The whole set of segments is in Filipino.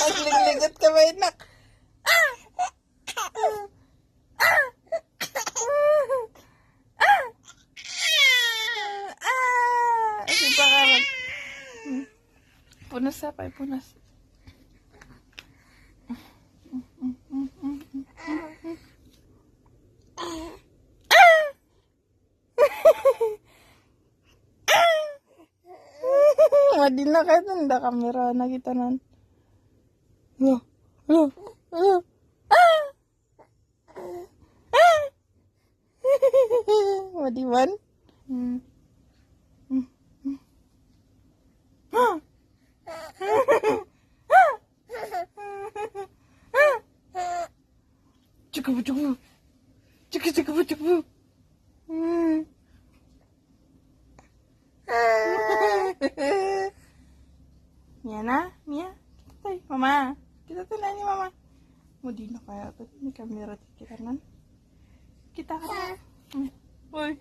Nagligligot ka ba, anak? Si Pangarap. Punas sa pa, punas. Madi na kayo dun, da kamera na kita nun. Madiwan? Cukup. Mia na? Mia? Tay, mama. Kita tuh nanya mama. Mau dino kayak apa? Ini kamera kita kan? Kita kan? Woi.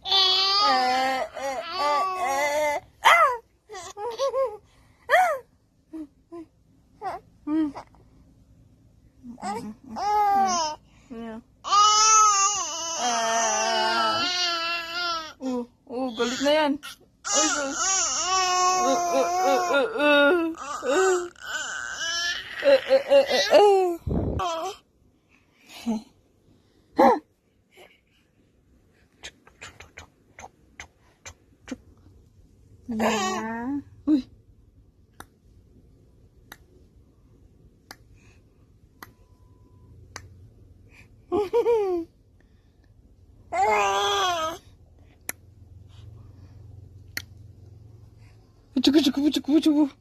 Galit na yan. Uy. Cukup.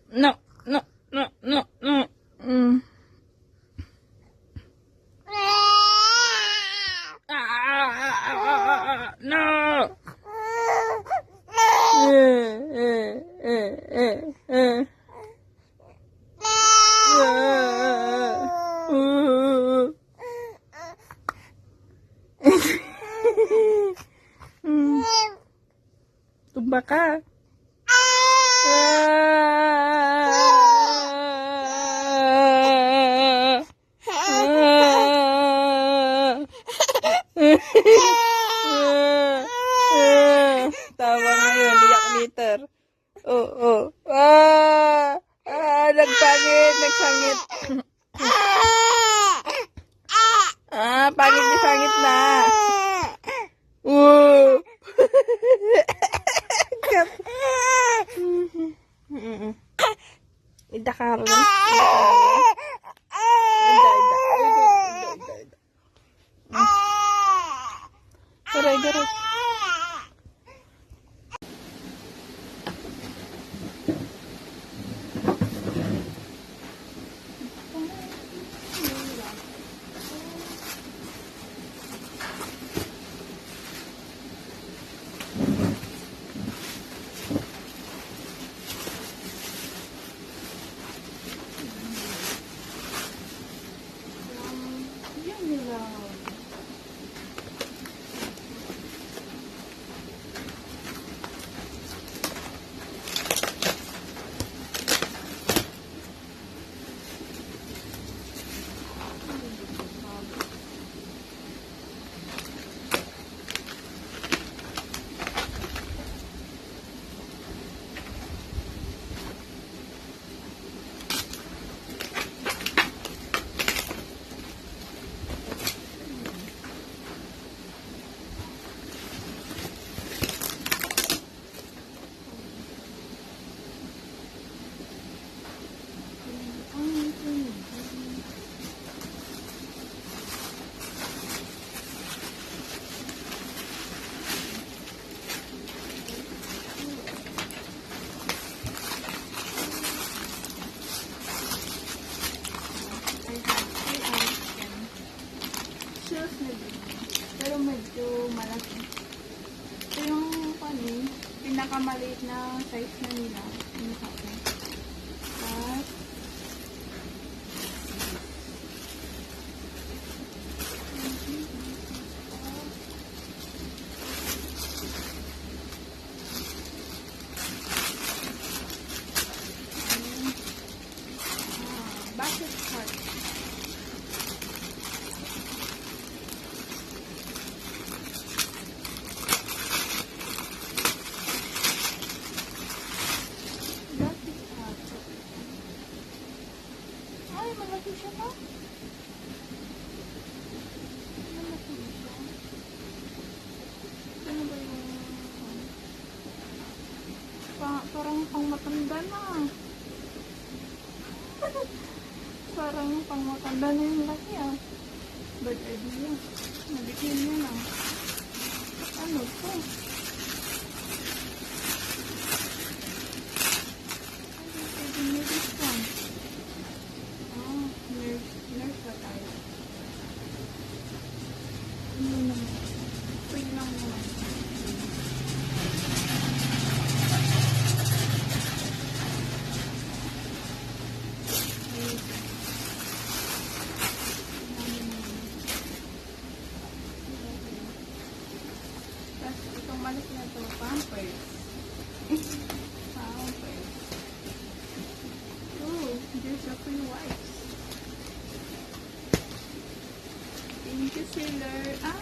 No. No. Tumba ka. Tawa ngayon, iyak liter. Oo. Nagsangit. Pangit na. Ida karon. Garay. pinakamaliit na size na nila. Ano sa akin? At basket card. Ay, malaki siya pa. Malaki siya. Ano ba yung... parang pang matanda na. Parang pang matanda na yung laki ah. Bad idea. Nabikin niya na. Ano to? Pwede nyo this one. Nurse ba tayo? Ano naman? Free lang naman. Tapos itong malis na ito, pampers. Pampers. Oh, there's a free wipes. Thank you, sailor. Ah,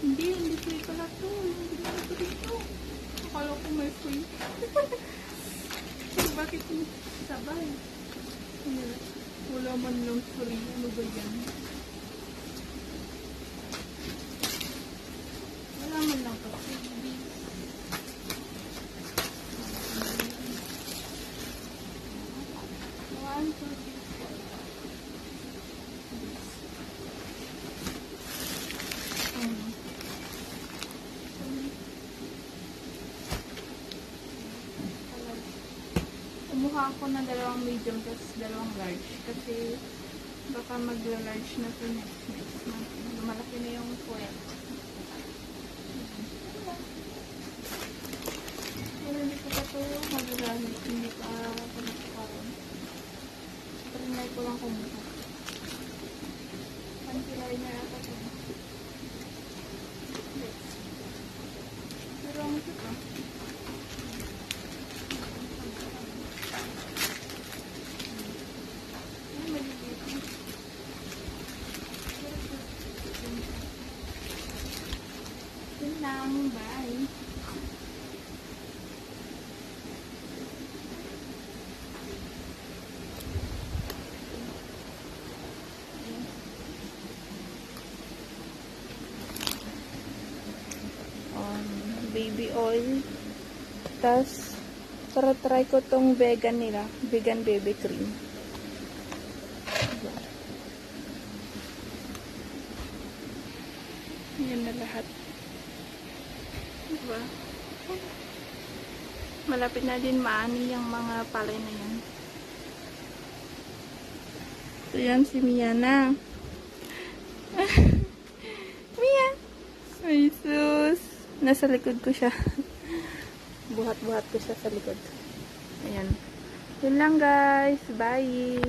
hindi free pala to. Hindi na ito dito. Akala ko may free. Bakit sabay? Wala man lang free. Ano ba yan? Wala man lang to. One, two, three, four. Kumuha ako ng dalawang medium tapos dalawang large kasi baka mag-large na ito next month. Malaki na yung foil. Pero hindi ko pa ito magagamit. Hindi pa ako nagkakaroon. Trinay ko lang kumuha. Pantilay na ata ito. Pero ang ito pa. Bye. Baby oil. Tapos, try ko tong vegan nila. Vegan baby cream. Yan na lahat. Diba? Malapit na din maani yung mga palay na yan. So yan si Mia na. Mia! Ay sus! Nasa likod ko siya. Buhat-buhat ko siya sa likod. Ayan. Yun lang guys. Bye!